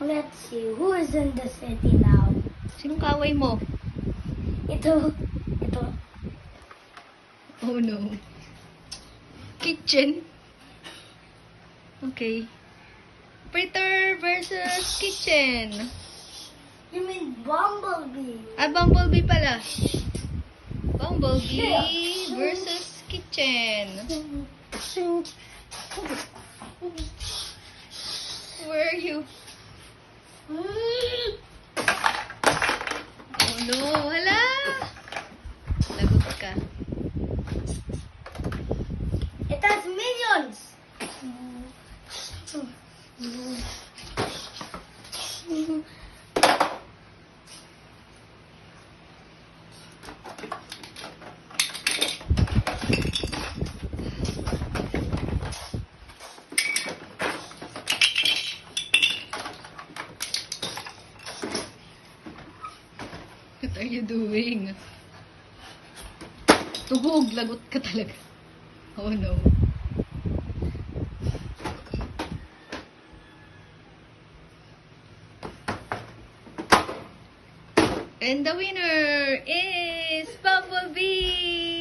Let's see, who is in the city now? Sinong kaaway mo? Ito. Oh no. Kitchen. Okay. Printer versus kitchen. You mean Bumblebee? Bumblebee pala. Bumblebee versus kitchen. Where are you? Oh no, hala! Lagot ka. It has minions. What are you doing? Tuhog, lagot ka talaga. Oh no. And the winner is Bumblebee!